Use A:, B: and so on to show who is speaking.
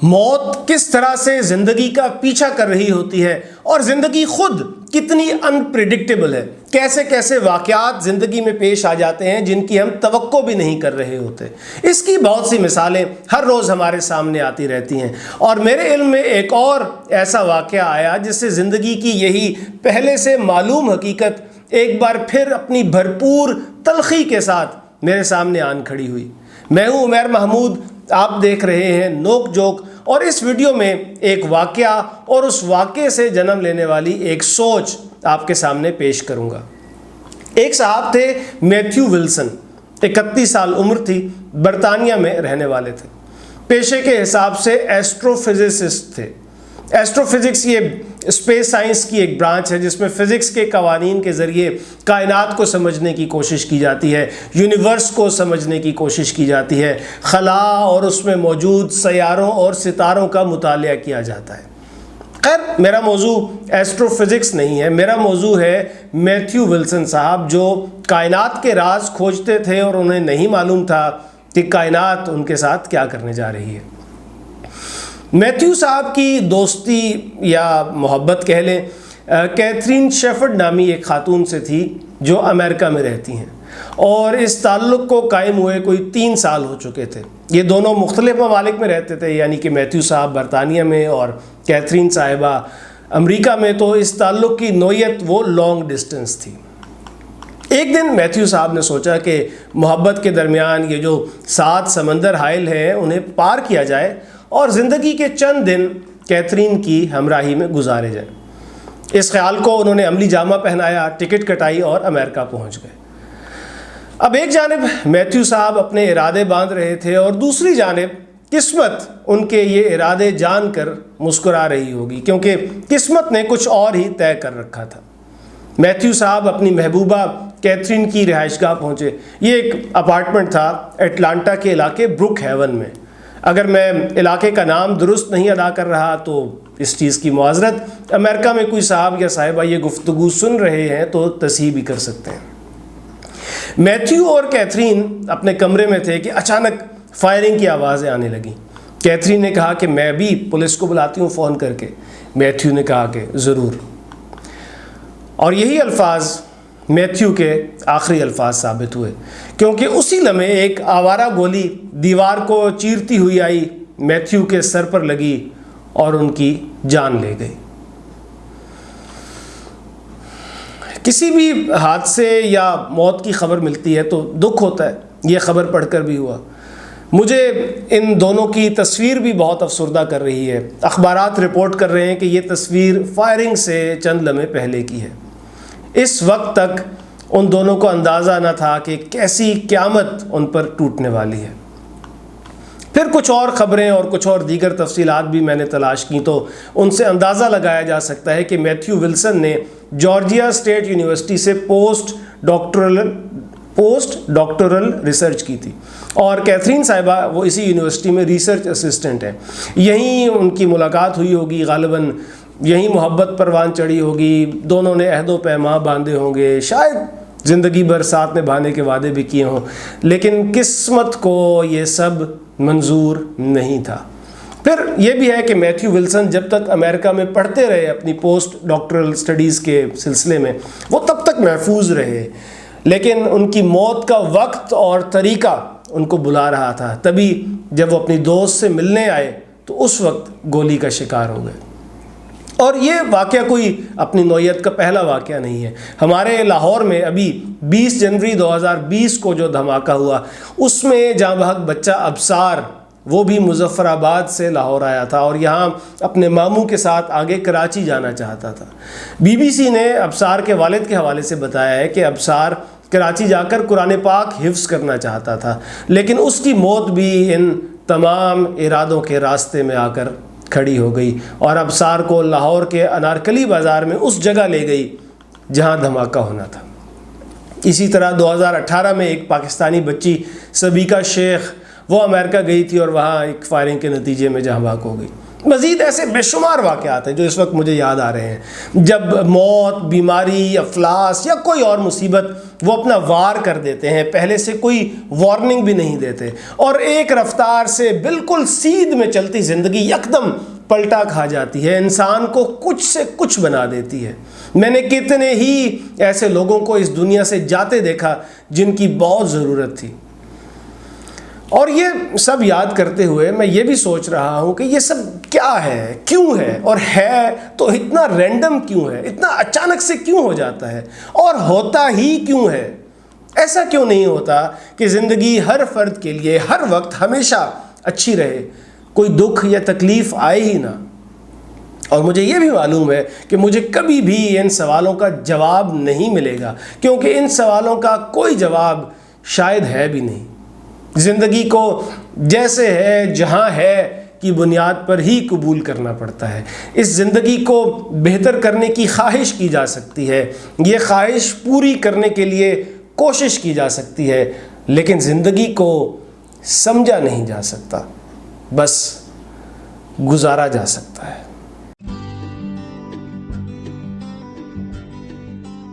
A: موت کس طرح سے زندگی کا پیچھا کر رہی ہوتی ہے اور زندگی خود کتنی انپریڈکٹیبل ہے. کیسے کیسے واقعات زندگی میں پیش آ جاتے ہیں جن کی ہم توقع بھی نہیں کر رہے ہوتے. اس کی بہت سی مثالیں ہر روز ہمارے سامنے آتی رہتی ہیں، اور میرے علم میں ایک اور ایسا واقعہ آیا جس سے زندگی کی یہی پہلے سے معلوم حقیقت ایک بار پھر اپنی بھرپور تلخی کے ساتھ میرے سامنے آن کھڑی ہوئی. میں ہوں عمیر محمود، آپ دیکھ رہے ہیں نوک جوک، اور اس ویڈیو میں ایک واقعہ اور اس واقعے سے جنم لینے والی ایک سوچ آپ کے سامنے پیش کروں گا. ایک صاحب تھے میتھیو ولسن، 31 سال عمر تھی، برطانیہ میں رہنے والے تھے. پیشے کے حساب سے ایسٹرو فزسسٹ تھے. ایسٹرو فزکس یہ اسپیس سائنس کی ایک برانچ ہے جس میں فزکس کے قوانین کے ذریعے کائنات کو سمجھنے کی کوشش کی جاتی ہے، یونیورس کو سمجھنے کی کوشش کی جاتی ہے، خلا اور اس میں موجود سیاروں اور ستاروں کا مطالعہ کیا جاتا ہے. خیر، میرا موضوع ایسٹرو فزکس نہیں ہے، میرا موضوع ہے میتھیو ولسن صاحب، جو کائنات کے راز کھوجتے تھے اور انہیں نہیں معلوم تھا کہ کائنات ان کے ساتھ کیا کرنے جا رہی ہے. میتھیو صاحب کی دوستی یا محبت کہہ لیں کیتھرین شیفرڈ نامی ایک خاتون سے تھی جو امریکہ میں رہتی ہیں، اور اس تعلق کو قائم ہوئے کوئی 3 سال ہو چکے تھے. یہ دونوں مختلف ممالک میں رہتے تھے، یعنی کہ میتھیو صاحب برطانیہ میں اور کیتھرین صاحبہ امریکہ میں، تو اس تعلق کی نوعیت وہ لانگ ڈسٹنس تھی. ایک دن میتھیو صاحب نے سوچا کہ محبت کے درمیان یہ جو 7 سمندر حائل ہیں انہیں پار کیا جائے اور زندگی کے چند دن کیتھرین کی ہمراہی میں گزارے جائیں. اس خیال کو انہوں نے عملی جامہ پہنایا، ٹکٹ کٹائی اور امریکہ پہنچ گئے. اب ایک جانب میتھیو صاحب اپنے ارادے باندھ رہے تھے اور دوسری جانب قسمت ان کے یہ ارادے جان کر مسکرا رہی ہوگی، کیونکہ قسمت نے کچھ اور ہی طے کر رکھا تھا. میتھیو صاحب اپنی محبوبہ کیتھرین کی رہائش گاہ پہنچے. یہ ایک اپارٹمنٹ تھا اٹلانٹا کے علاقے بروک ہیون میں. اگر میں علاقے کا نام درست نہیں ادا کر رہا تو اس چیز کی معذرت. امریکہ میں کوئی صاحب یا صاحبہ یہ گفتگو سن رہے ہیں تو تصحیح بھی کر سکتے ہیں. میتھیو اور کیتھرین اپنے کمرے میں تھے کہ اچانک فائرنگ کی آوازیں آنے لگیں. کیتھرین نے کہا کہ میں بھی پولیس کو بلاتی ہوں فون کر کے. میتھیو نے کہا کہ ضرور. اور یہی الفاظ میتھیو کے آخری الفاظ ثابت ہوئے، کیونکہ اسی لمحے ایک آوارہ گولی دیوار کو چیرتی ہوئی آئی، میتھیو کے سر پر لگی اور ان کی جان لے گئی. کسی بھی حادثے یا موت کی خبر ملتی ہے تو دکھ ہوتا ہے. یہ خبر پڑھ کر بھی ہوا. مجھے ان دونوں کی تصویر بھی بہت افسردہ کر رہی ہے. اخبارات رپورٹ کر رہے ہیں کہ یہ تصویر فائرنگ سے چند لمحے پہلے کی ہے. اس وقت تک ان دونوں کو اندازہ نہ تھا کہ کیسی قیامت ان پر ٹوٹنے والی ہے. پھر کچھ اور خبریں اور کچھ اور دیگر تفصیلات بھی میں نے تلاش کی تو ان سے اندازہ لگایا جا سکتا ہے کہ میتھیو ولسن نے جارجیا اسٹیٹ یونیورسٹی سے پوسٹ ڈاکٹورل ریسرچ کی تھی، اور کیتھرین صاحبہ وہ اسی یونیورسٹی میں ریسرچ اسسٹنٹ ہیں. یہیں ان کی ملاقات ہوئی ہوگی، غالباً یہیں محبت پروان چڑھی ہوگی، دونوں نے عہد و پیمان باندھے ہوں گے، شاید زندگی بھر ساتھ نبھانے کے وعدے بھی کیے ہوں، لیکن قسمت کو یہ سب منظور نہیں تھا. پھر یہ بھی ہے کہ میتھیو ولسن جب تک امریکہ میں پڑھتے رہے اپنی پوسٹ ڈاکٹرل سٹڈیز کے سلسلے میں، وہ تب تک محفوظ رہے، لیکن ان کی موت کا وقت اور طریقہ ان کو بلا رہا تھا. تبھی جب وہ اپنی دوست سے ملنے آئے تو اس وقت گولی کا شکار ہو گئے. اور یہ واقعہ کوئی اپنی نوعیت کا پہلا واقعہ نہیں ہے. ہمارے لاہور میں ابھی 20 جنوری 2020 کو جو دھماکہ ہوا، اس میں جاں بحق بچہ ابصار، وہ بھی مظفر آباد سے لاہور آیا تھا اور یہاں اپنے ماموں کے ساتھ آگے کراچی جانا چاہتا تھا. BBC نے ابصار کے والد کے حوالے سے بتایا ہے کہ ابصار کراچی جا کر قرآن پاک حفظ کرنا چاہتا تھا، لیکن اس کی موت بھی ان تمام ارادوں کے راستے میں آ کر کھڑی ہو گئی اور ابصار کو لاہور کے انارکلی بازار میں اس جگہ لے گئی جہاں دھماکہ ہونا تھا. اسی طرح 2018 میں ایک پاکستانی بچی سبیکہ شیخ وہ امریکہ گئی تھی اور وہاں ایک فائرنگ کے نتیجے میں جہاں بھاگ ہو گئی۔ مزید ایسے بے شمار واقعات ہیں جو اس وقت مجھے یاد آ رہے ہیں، جب موت، بیماری، افلاس یا کوئی اور مصیبت وہ اپنا وار کر دیتے ہیں، پہلے سے کوئی وارننگ بھی نہیں دیتے، اور ایک رفتار سے بالکل سیدھ میں چلتی زندگی یکدم پلٹا کھا جاتی ہے، انسان کو کچھ سے کچھ بنا دیتی ہے۔ میں نے کتنے ہی ایسے لوگوں کو اس دنیا سے جاتے دیکھا جن کی بہت ضرورت تھی، اور یہ سب یاد کرتے ہوئے میں یہ بھی سوچ رہا ہوں کہ یہ سب کیا ہے، کیوں ہے، اور ہے تو اتنا رینڈم کیوں ہے، اتنا اچانک سے کیوں ہو جاتا ہے، اور ہوتا ہی کیوں ہے؟ ایسا کیوں نہیں ہوتا کہ زندگی ہر فرد کے لیے ہر وقت ہمیشہ اچھی رہے، کوئی دکھ یا تکلیف آئے ہی نہ؟ اور مجھے یہ بھی معلوم ہے کہ مجھے کبھی بھی ان سوالوں کا جواب نہیں ملے گا، کیونکہ ان سوالوں کا کوئی جواب شاید ہے بھی نہیں۔ زندگی کو جیسے ہے، جہاں ہے کی بنیاد پر ہی قبول کرنا پڑتا ہے۔ اس زندگی کو بہتر کرنے کی خواہش کی جا سکتی ہے، یہ خواہش پوری کرنے کے لیے کوشش کی جا سکتی ہے، لیکن زندگی کو سمجھا نہیں جا سکتا، بس گزارا جا سکتا ہے۔